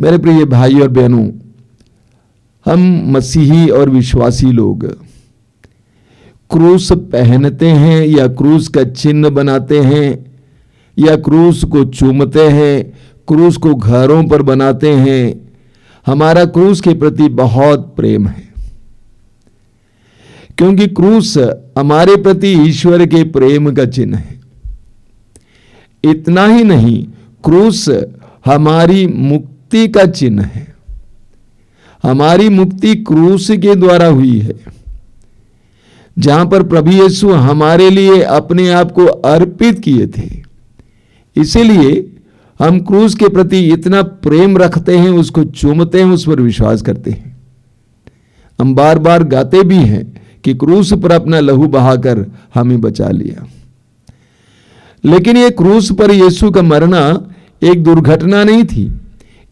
मेरे प्रिय भाई और बहनों, हम मसीही और विश्वासी लोग क्रूस पहनते हैं या क्रूस का चिन्ह बनाते हैं या क्रूस को चूमते हैं, क्रूस को घरों पर बनाते हैं। हमारा क्रूस के प्रति बहुत प्रेम है, क्योंकि क्रूस हमारे प्रति ईश्वर के प्रेम का चिन्ह है। इतना ही नहीं, क्रूस हमारी मुक्ति का चिन्ह है। हमारी मुक्ति क्रूस के द्वारा हुई है, जहां पर प्रभु यीशु हमारे लिए अपने आप को अर्पित किए थे। इसीलिए हम क्रूस के प्रति इतना प्रेम रखते हैं, उसको चूमते हैं, उस पर विश्वास करते हैं। हम बार बार गाते भी हैं कि क्रूस पर अपना लहू बहाकर हमें बचा लिया। लेकिन ये क्रूस पर यीशु का मरना एक दुर्घटना नहीं थी,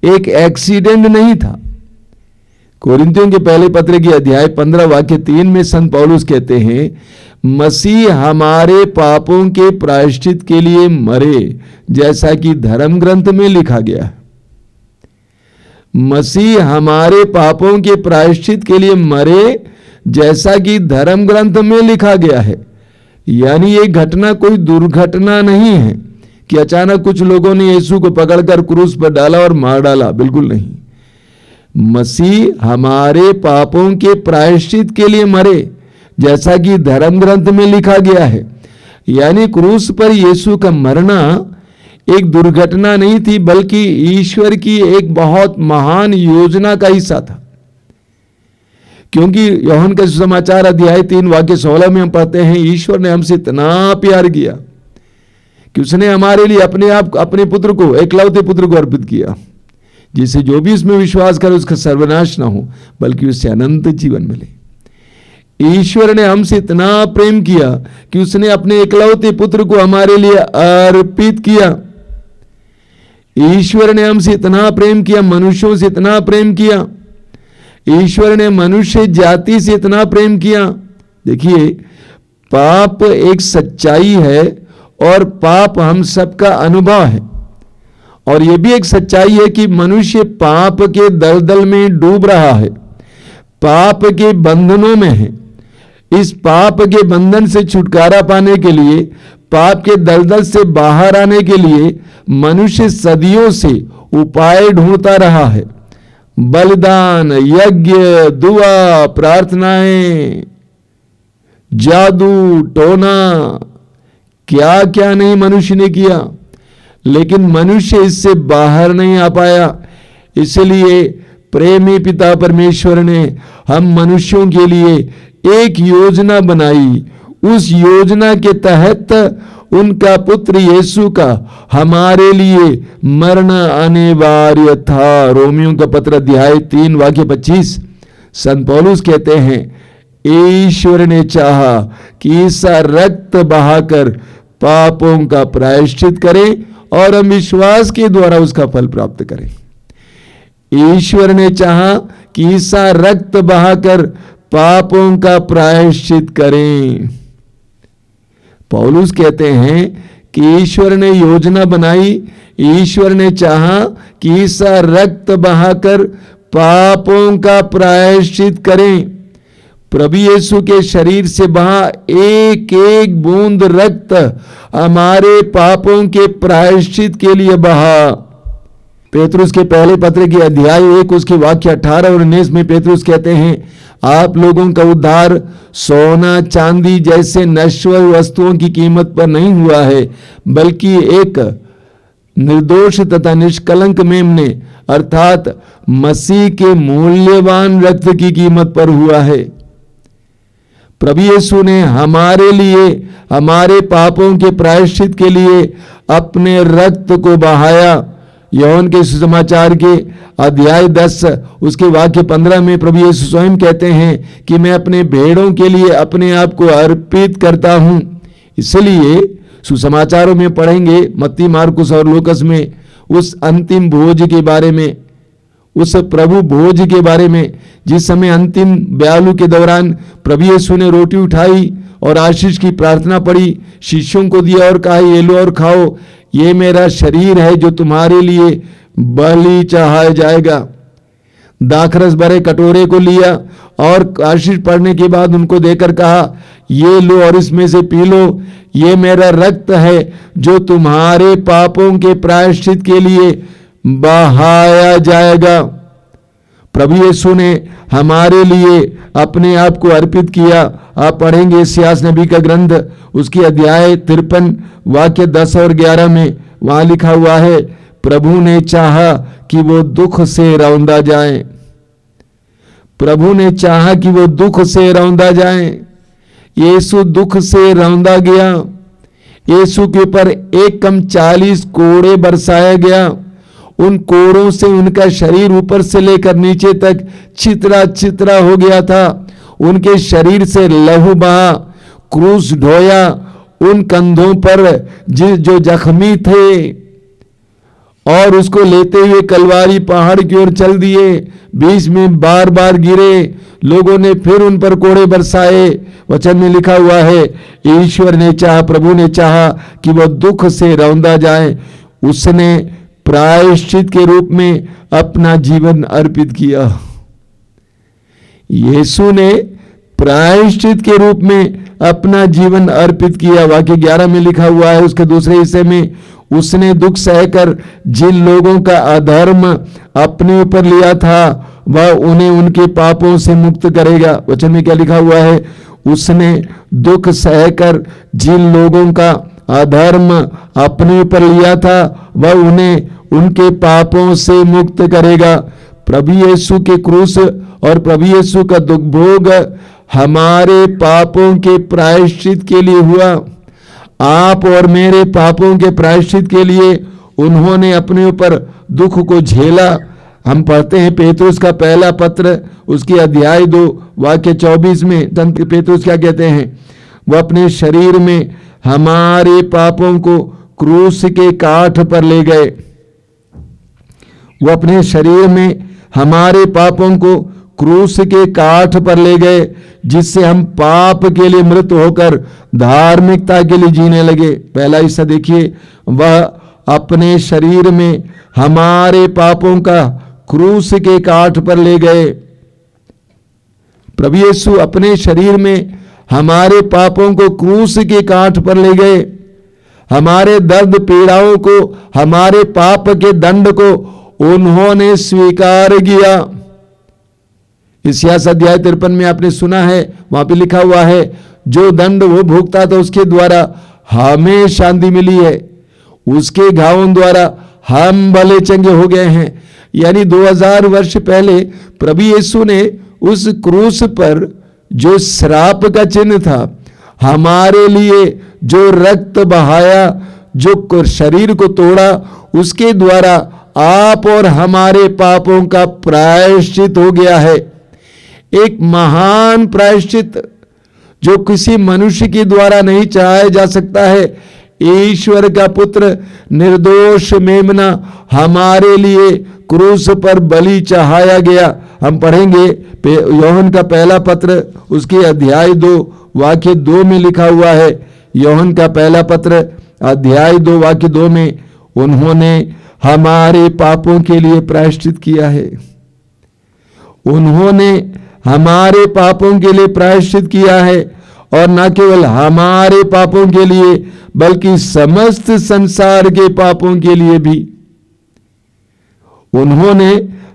एक एक्सीडेंट नहीं था। कोरिन्थियों के पहले पत्र की अध्याय 15 वाक्य 3 में संत पौलुस कहते हैं, मसीह हमारे पापों के प्रायश्चित के लिए मरे, जैसा कि धर्म ग्रंथ में लिखा गया है। मसीह हमारे पापों के प्रायश्चित के लिए मरे, जैसा कि धर्म ग्रंथ में लिखा गया है। यानी ये घटना कोई दुर्घटना नहीं है कि अचानक कुछ लोगों ने यीशु को पकड़कर क्रूस पर डाला और मार डाला। बिल्कुल नहीं। मसीह हमारे पापों के प्रायश्चित के लिए मरे, जैसा कि धर्म ग्रंथ में लिखा गया है। यानी क्रूस पर यीशु का मरना एक दुर्घटना नहीं थी, बल्कि ईश्वर की एक बहुत महान योजना का हिस्सा था। क्योंकि यूहन्ना का सुसमाचार अध्याय 3 वाक्य 16 में हम पढ़ते हैं, ईश्वर ने हमसे इतना प्यार किया कि उसने हमारे लिए अपने पुत्र को, एकलौते पुत्र को अर्पित किया, जिससे जो भी इसमें विश्वास करे उसका सर्वनाश ना हो, बल्कि उससे अनंत जीवन मिले। ईश्वर ने हमसे इतना प्रेम किया कि उसने अपने एकलौते पुत्र को हमारे लिए अर्पित किया। ईश्वर ने हमसे इतना प्रेम किया, मनुष्यों से इतना प्रेम किया, ईश्वर ने मनुष्य जाति से इतना प्रेम किया। देखिए, पाप एक सच्चाई है और पाप हम सबका अनुभव है। और यह भी एक सच्चाई है कि मनुष्य पाप के दलदल में डूब रहा है, पाप के बंधनों में है। इस पाप के बंधन से छुटकारा पाने के लिए, पाप के दलदल से बाहर आने के लिए मनुष्य सदियों से उपाय ढूंढता रहा है। बलिदान, यज्ञ, दुआ, प्रार्थनाएं, जादू टोना, क्या क्या नहीं मनुष्य ने किया, लेकिन मनुष्य इससे बाहर नहीं आ पाया। इसलिए प्रेमी पिता परमेश्वर ने हम मनुष्यों के लिए एक योजना बनाई। उस योजना के तहत उनका पुत्र यीशु का हमारे लिए मरना अनिवार्य था। रोमियों का पत्र अध्याय 3 वाक्य 25 संत पौलुस कहते हैं, ईश्वर ने चाहा कि ईसा रक्त बहाकर पापों का प्रायश्चित करें और हम विश्वास के द्वारा उसका फल प्राप्त करें। ईश्वर ने चाहा कि ईसा रक्त बहाकर पापों का प्रायश्चित करें। पौलुस कहते हैं कि ईश्वर ने योजना बनाई, ईश्वर ने चाहा कि ईसा रक्त बहाकर पापों का प्रायश्चित करें। प्रभु यीशु के शरीर से बहा एक एक बूंद रक्त हमारे पापों के प्रायश्चित के लिए बहा। पेतरुस के पहले पत्र के अध्याय 1 उसके वाक्य 18 और 19 में पेतरुस कहते हैं, आप लोगों का उद्धार सोना चांदी जैसे नश्वर वस्तुओं की कीमत पर नहीं हुआ है, बल्कि एक निर्दोष तथा निष्कलंक मेमने अर्थात मसीह के मूल्यवान रक्त की कीमत पर हुआ है। प्रभु यीशु ने हमारे लिए, हमारे पापों के प्रायश्चित के लिए अपने रक्त को बहाया। यूहन्ना के सुसमाचार के अध्याय 10 उसके वाक्य 15 में प्रभु यीशु स्वयं कहते हैं कि मैं अपने भेड़ों के लिए अपने आप को अर्पित करता हूं। इसलिए सुसमाचारों में पढ़ेंगे, मत्ती, मार्कुस और लूकस में, उस अंतिम भोज के बारे में, उस प्रभु भोज के बारे में, जिस समय अंतिम ब्यालू के दौरान प्रभु यीशु ने रोटी उठाई और आशीष की प्रार्थना पढ़ी, शिष्यों को दिया और कहा, ये लो और खाओ, ये मेरा शरीर है जो तुम्हारे लिए बलि चढ़ाया जाएगा। दाखरस भरे कटोरे को लिया और आशीष पढ़ने के बाद उनको देकर कहा, ये लो और इसमें से पी लो, ये मेरा रक्त है जो तुम्हारे पापों के प्रायश्चित के लिए बहाया जाएगा। प्रभु यीशु ने हमारे लिए अपने आप को अर्पित किया। आप पढ़ेंगे इस्यास नबी का ग्रंथ, उसकी अध्याय 53 वाक्य 10 और 11 में, वहां लिखा हुआ है, प्रभु ने चाहा कि वो दुख से रौंदा जाए। प्रभु ने चाहा कि वो दुख से रौंदा जाए। यीशु दुख से रौंदा गया। यीशु के ऊपर 1:40 कोड़े बरसाया गया। उन कोड़ों से उनका शरीर ऊपर से लेकर नीचे तक चितरा चितरा हो गया था। उनके शरीर से लहू बहा, क्रूस ढोया। उन कंधों पर जो जख्मी थे और उसको लेते हुए कलवारी पहाड़ की ओर चल दिए। बीच में बार बार गिरे, लोगों ने फिर उन पर कोड़े बरसाए। वचन में लिखा हुआ है, ईश्वर ने चाहा, प्रभु ने चाहा कि वह दुख से रौंदा जाए। उसने प्रायश्चित के रूप में अपना जीवन अर्पित किया। यीशु ने प्रायश्चित के रूप में अपना जीवन अर्पित किया। वाक्य 11 में लिखा हुआ है, उसके दूसरे हिस्से में, उसने दुख सहकर जिन लोगों का अधर्म अपने ऊपर लिया था वह उन्हें उनके पापों से मुक्त करेगा। वचन में क्या लिखा हुआ है, उसने दुख सहकर जिन लोगों का अधर्म अपने ऊपर लिया था वह उन्हें उनके पापों से मुक्त करेगा। प्रभु यीशु के क्रूस और प्रभु यीशु का दुख भोग हमारे पापों के प्रायश्चित के लिए हुआ। आप और मेरे पापों के प्रायश्चित के लिए उन्होंने अपने ऊपर दुख को झेला। हम पढ़ते हैं पेतरुस का पहला पत्र, उसकी अध्याय 2 वाक्य 24 में संत पेतरुस क्या कहते हैं, वो अपने शरीर में हमारे पापों को क्रूस के काठ पर ले गए। वो अपने शरीर में हमारे पापों को क्रूस के काठ पर ले गए, जिससे हम पाप के लिए मृत होकर धार्मिकता के लिए जीने लगे। पहला हिस्सा देखिए, वह अपने शरीर में हमारे पापों का क्रूस के काठ पर ले गए। प्रभु यीशु अपने शरीर में हमारे पापों को क्रूस के काठ पर ले गए। हमारे दर्द पीड़ाओं को, हमारे पाप के दंड को उन्होंने स्वीकार किया। इस्यास अध्याय 53 में आपने सुना है, वहां पे लिखा हुआ है, जो दंड वो भोगता था उसके द्वारा हमें शांति मिली है, उसके घावों द्वारा हम भले चंगे हो गए हैं। यानी 2000 वर्ष पहले प्रभु यीशु ने उस क्रूस पर जो श्राप का चिन्ह था, हमारे लिए जो रक्त बहाया, जो शरीर को तोड़ा, उसके द्वारा आप और हमारे पापों का प्रायश्चित हो गया है। एक महान प्रायश्चित जो किसी मनुष्य के द्वारा नहीं चढ़ाया जा सकता है। ईश्वर का पुत्र निर्दोष मेमना हमारे लिए क्रूस पर बलि चढ़ाया गया। हम पढ़ेंगे यूहन्ना का पहला पत्र, उसके अध्याय 2 वाक्य 2 में लिखा हुआ है। यूहन्ना का पहला पत्र अध्याय 2 वाक्य 2 में, उन्होंने हमारे पापों के लिए प्रायश्चित किया है। उन्होंने हमारे पापों के लिए प्रायश्चित किया है, और न केवल हमारे पापों के लिए बल्कि समस्त संसार के पापों के लिए भी। उन्होंने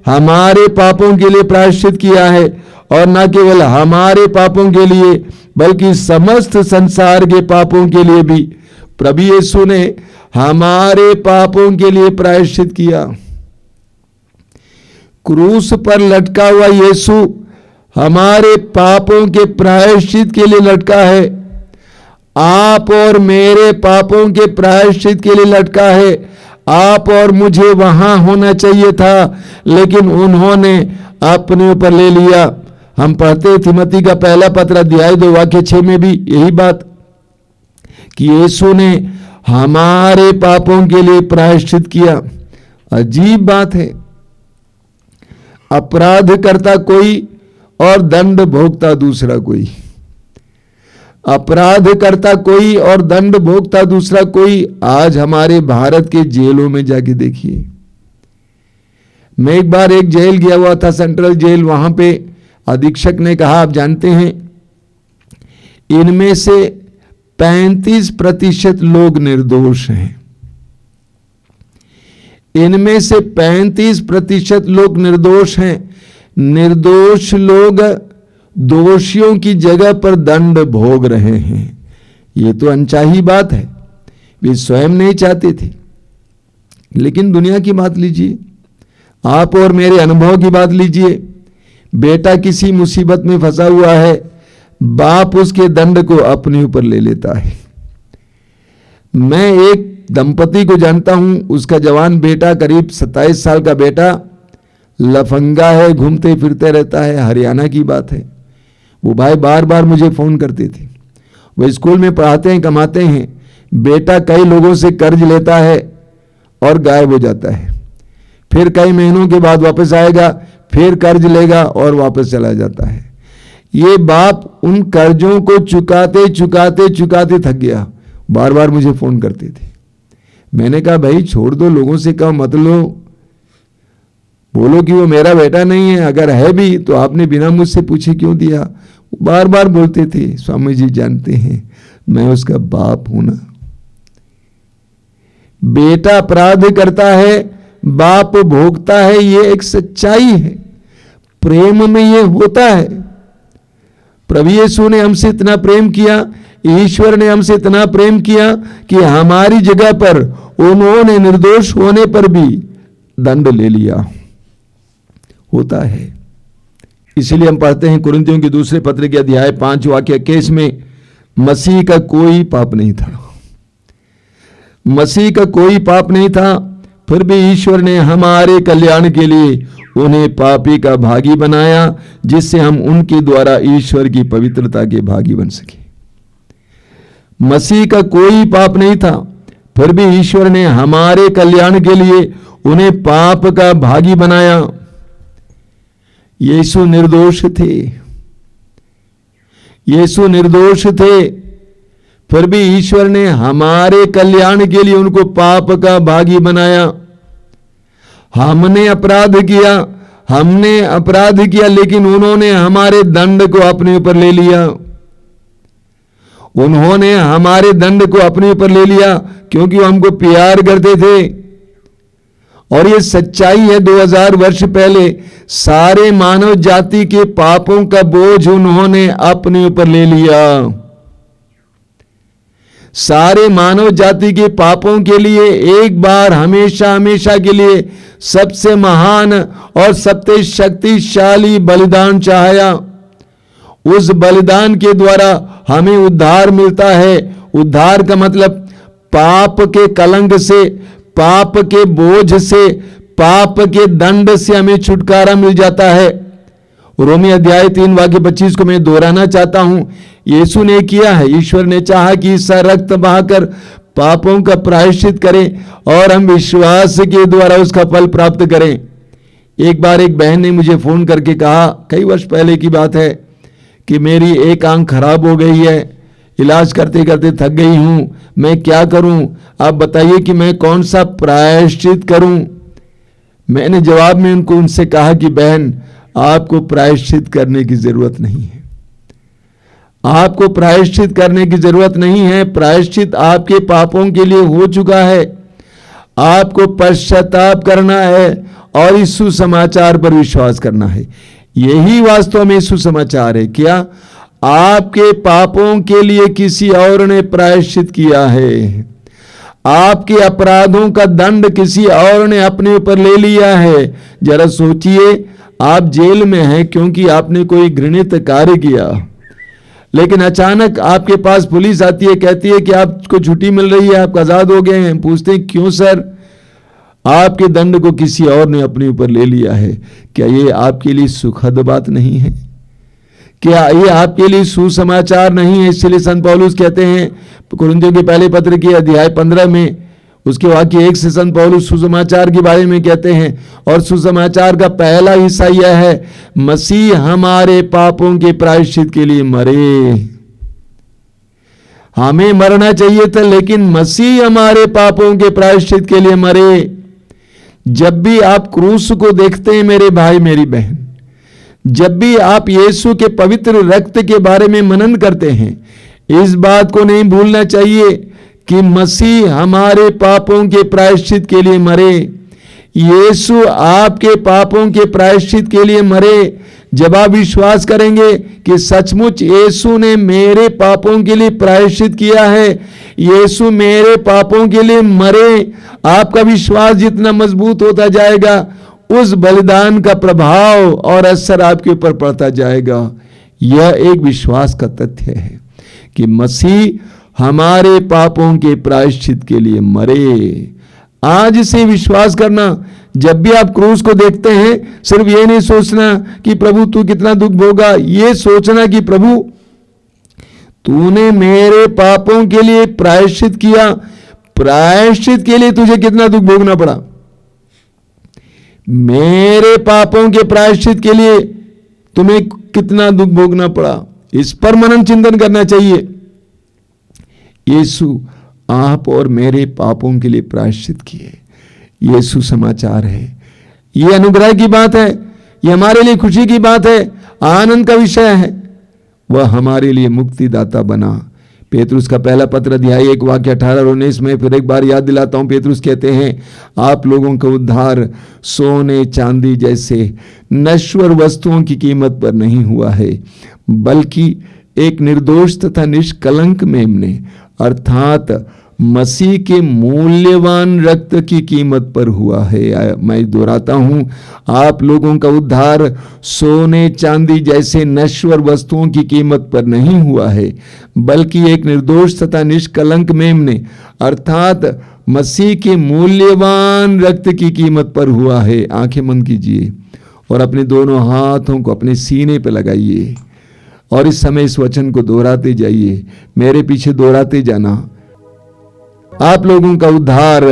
हमारे पापों के लिए प्रायश्चित किया है, और न केवल हमारे पापों के लिए बल्कि समस्त संसार के पापों के लिए भी। प्रभु यीशु ने हमारे पापों के लिए प्रायश्चित किया। क्रूस पर लटका हुआ यीशु हमारे पापों के प्रायश्चित के लिए लटका है। आप और मेरे पापों के प्रायश्चित के लिए लटका है। आप और मुझे वहां होना चाहिए था, लेकिन उन्होंने अपने ऊपर ले लिया। हम पढ़ते तिमोथी का पहला पत्र अध्याय 2 वाक्य 6 में भी यही बात, कि यीशु ने हमारे पापों के लिए प्रायश्चित किया। अजीब बात है, अपराध करता कोई और दंड भोगता दूसरा कोई। अपराध करता कोई और दंड भोगता दूसरा कोई। आज हमारे भारत के जेलों में जाके देखिए, मैं एक बार एक जेल गया हुआ था, सेंट्रल जेल, वहां पे अधीक्षक ने कहा, आप जानते हैं इनमें से 35% लोग निर्दोष हैं। इनमें से 35% लोग निर्दोष हैं। निर्दोष लोग दोषियों की जगह पर दंड भोग रहे हैं। ये तो अनचाही बात है, वे स्वयं नहीं चाहते थे। लेकिन दुनिया की बात लीजिए, आप और मेरे अनुभव की बात लीजिए। बेटा किसी मुसीबत में फंसा हुआ है, बाप उसके दंड को अपने ऊपर ले लेता है। मैं एक दंपति को जानता हूं, उसका जवान बेटा, करीब 27 साल का बेटा, लफंगा है, घूमते फिरते रहता है। हरियाणा की बात है। वो भाई बार बार मुझे फोन करते थे। वो स्कूल में पढ़ाते हैं, कमाते हैं। बेटा कई लोगों से कर्ज लेता है और गायब हो जाता है। फिर कई महीनों के बाद वापस आएगा, फिर कर्ज लेगा और वापस चला जाता है। ये बाप उन कर्जों को चुकाते चुकाते चुकाते थक गया, बार बार मुझे फोन करते थे। मैंने कहा भाई छोड़ दो, लोगों से कहो मत लो, बोलो कि वो मेरा बेटा नहीं है, अगर है भी तो आपने बिना मुझसे पूछे क्यों दिया। बार बार बोलते थे, स्वामी जी जानते हैं मैं उसका बाप हूं ना। बेटा अपराध करता है, बाप भोगता है, ये एक सच्चाई है। प्रेम में ये होता है। प्रभु यीशु ने हमसे इतना प्रेम किया, ईश्वर ने हमसे इतना प्रेम किया कि हमारी जगह पर उन्होंने निर्दोष होने पर भी दंड ले लिया। होता है। इसलिए हम पढ़ते हैं कुरिन्थियों के दूसरे पत्र के अध्याय 5 वाक्य 21 में, मसीह का कोई पाप नहीं था। मसीह का कोई पाप नहीं था, फिर भी ईश्वर ने हमारे कल्याण के लिए उन्हें पापी का भागी बनाया, जिससे हम उनके द्वारा ईश्वर की पवित्रता के भागी बन सके। मसीह का कोई पाप नहीं था, फिर भी ईश्वर ने हमारे कल्याण के लिए उन्हें पाप का भागी बनाया। यीशु निर्दोष थे, यीशु निर्दोष थे, फिर भी ईश्वर ने हमारे कल्याण के लिए उनको पाप का भागी बनाया। हमने अपराध किया, लेकिन उन्होंने हमारे दंड को अपने ऊपर ले लिया। उन्होंने हमारे दंड को अपने ऊपर ले लिया क्योंकि वो हमको प्यार करते थे। और ये सच्चाई है, 2000 वर्ष पहले सारे मानव जाति के पापों का बोझ उन्होंने अपने ऊपर ले लिया। सारे मानव जाति के पापों के लिए एक बार हमेशा हमेशा के लिए सबसे महान और सबसे शक्तिशाली बलिदान चाहा। उस बलिदान के द्वारा हमें उद्धार मिलता है। उद्धार का मतलब पाप के कलंक से, पाप के बोझ से, पाप के दंड से हमें छुटकारा मिल जाता है। रोमी अध्याय 3 वाक्य 25 को मैं दोहराना चाहता हूं। यीशु ने किया है, ईश्वर ने चाहा कि इसका रक्त बहाकर पापों का प्रायश्चित करें और हम विश्वास के द्वारा उसका फल प्राप्त करें। एक बार एक बहन ने मुझे फोन करके कहा, कई वर्ष पहले की बात है, कि मेरी एक आंख खराब हो गई है, इलाज करते करते थक गई हूं, मैं क्या करूं, आप बताइए कि मैं कौन सा प्रायश्चित करूं। मैंने जवाब में उनसे कहा कि बहन, आपको प्रायश्चित करने की जरूरत नहीं है। आपको प्रायश्चित करने की जरूरत नहीं है। प्रायश्चित आपके पापों के लिए हो चुका है। आपको पश्चाताप करना है और इस सुसमाचार पर विश्वास करना है। यही वास्तव में सुसमाचार है। क्या आपके पापों के लिए किसी और ने प्रायश्चित किया है? आपके अपराधों का दंड किसी और ने अपने ऊपर ले लिया है। जरा सोचिए, आप जेल में हैं क्योंकि आपने कोई घृणित कार्य किया, लेकिन अचानक आपके पास पुलिस आती है, कहती है कि आपको छुट्टी मिल रही है, आप आजाद हो गए हैं। पूछते हैं क्यों सर? आपके दंड को किसी और ने अपने ऊपर ले लिया है। क्या ये आपके लिए सुखद बात नहीं है? क्या ये आपके लिए सुसमाचार नहीं है? इसलिए संत पौलुस कहते हैं कुरिन्थियों के पहले पत्र के अध्याय 15 में, उसके वाक्य 1 से संत पौलुस सुसमाचार के बारे में कहते हैं, और सुसमाचार का पहला हिस्सा यह है, मसीह हमारे पापों के प्रायश्चित के लिए मरे। हमें मरना चाहिए था, लेकिन मसीह हमारे पापों के प्रायश्चित के लिए मरे। जब भी आप क्रूस को देखते हैं मेरे भाई मेरी बहन, जब भी आप यीशु के पवित्र रक्त के बारे में मनन करते हैं, इस बात को नहीं भूलना चाहिए कि मसीह हमारे पापों के प्रायश्चित के लिए मरे। यीशु आपके पापों के प्रायश्चित के लिए मरे। जब आप विश्वास करेंगे कि सचमुच यीशु ने मेरे पापों के लिए प्रायश्चित किया है, यीशु मेरे पापों के लिए मरे, आपका विश्वास जितना मजबूत होता जाएगा, उस बलिदान का प्रभाव और असर आपके ऊपर पड़ता जाएगा। यह एक विश्वास का तथ्य है कि मसीह हमारे पापों के प्रायश्चित के लिए मरे। आज इसे विश्वास करना। जब भी आप क्रूस को देखते हैं, सिर्फ ये नहीं सोचना कि प्रभु तू कितना दुख भोगा, ये सोचना कि प्रभु तूने मेरे पापों के लिए प्रायश्चित किया, प्रायश्चित के लिए तुझे कितना दुख भोगना पड़ा, मेरे पापों के प्रायश्चित के लिए तुम्हें कितना दुख भोगना पड़ा। इस पर मनन चिंतन करना चाहिए। यीशु आप और मेरे पापों के लिए प्रायश्चित किए। यीशु समाचार है, ये अनुग्रह की बात है, ये हमारे लिए खुशी की बात है, आनंद का विषय है। वह हमारे लिए मुक्तिदाता बना। पेतरुस का पहला पत्र अध्याय 1 वाक्य 18 और 19 में फिर एक बार याद दिलाता हूं। पेतरुस कहते हैं, आप लोगों का उद्धार सोने चांदी जैसे नश्वर वस्तुओं की कीमत पर नहीं हुआ है, बल्कि एक निर्दोष तथा निष्कलंक मेमने अर्थात मसीह के मूल्यवान रक्त की कीमत पर हुआ है। मैं दोहराता हूं, आप लोगों का उद्धार सोने चांदी जैसे नश्वर वस्तुओं की कीमत पर नहीं हुआ है, बल्कि एक निर्दोष तथा निष्कलंक मेमने अर्थात मसीह के मूल्यवान रक्त की कीमत पर हुआ है। आंखें बंद कीजिए और अपने दोनों हाथों को अपने सीने पर लगाइए और इस समय इस वचन को दोहराते जाइए, मेरे पीछे दोहराते जाना। आप लोगों का उद्धार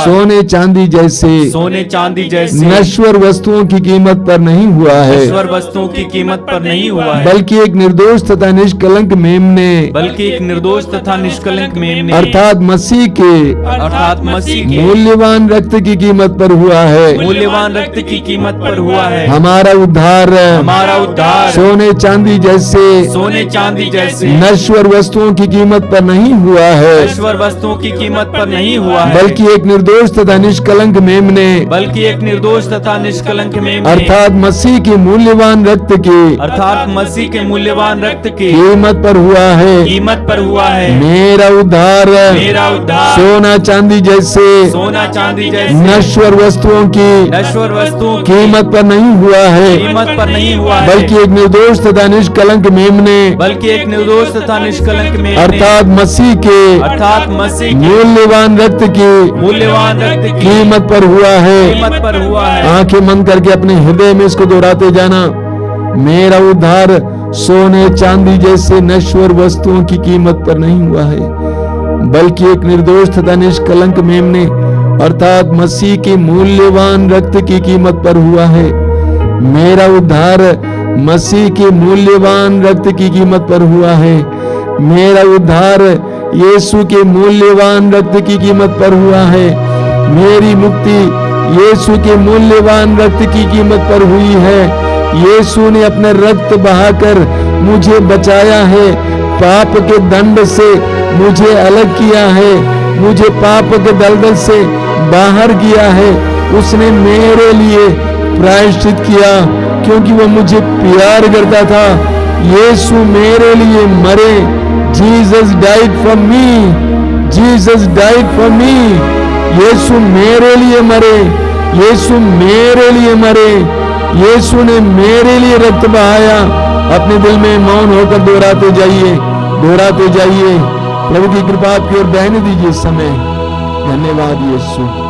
सोने चांदी जैसे नश्वर वस्तुओं की कीमत पर नहीं हुआ है, बल्कि एक निर्दोष तथा निष्कलंक मेमने अर्थात मसीह के मूल्यवान रक्त की कीमत पर हुआ है। हमारा उद्धार सोने चांदी जैसे नश्वर वस्तुओं की कीमत पर नहीं हुआ है, वस्तुओं की कीमत पर नहीं हुआ है, बल्कि एक निर्दोष तथा निष्कलंक मेमने अर्थात मसीह के मूल्यवान रक्त की कीमत पर हुआ है। मेरा उद्धार सोना चांदी जैसे नश्वर वस्तुओं की कीमत पर नहीं हुआ है, बल्कि एक निर्दोष तथा निष्कलंक मेमने अर्थात मसीह के मूल्यवान रक्त की कीमत पर हुआ है। आंखें बंद करके अपने हृदय में इसको दोहराते जाना। मेरा उद्धार सोने चांदी जैसे नश्वर वस्तुओं की कीमत पर नहीं हुआ है, बल्कि एक निर्दोष तथा निष्कलंक मेमने अर्थात मसीह के मूल्यवान रक्त की कीमत पर हुआ है। मेरा उद्धार मसीह के मूल्यवान रक्त की कीमत पर हुआ है। मेरा उद्धार यीशु के मूल्यवान रक्त की कीमत पर हुआ है। मेरी मुक्ति यीशु के मूल्यवान रक्त की कीमत पर हुई है। यीशु ने अपना रक्त बहाकर मुझे बचाया है, पाप के दंड से मुझे अलग किया है, मुझे पाप के दलदल से बाहर किया है। उसने मेरे लिए प्रायश्चित किया क्योंकि वह मुझे प्यार करता था। यीशु मेरे लिए मरे। Jesus died for me. Jesus died for me. यीशु मेरे लिए मरे, यीशु मेरे लिए मरे, यीशु ने मेरे लिए रक्त बहाया। अपने दिल में मौन होकर दोहराते जाइए, दोहराते जाइए। प्रभु की कृपा आपकी ओर बहने दीजिए इस समय। धन्यवाद यीशु।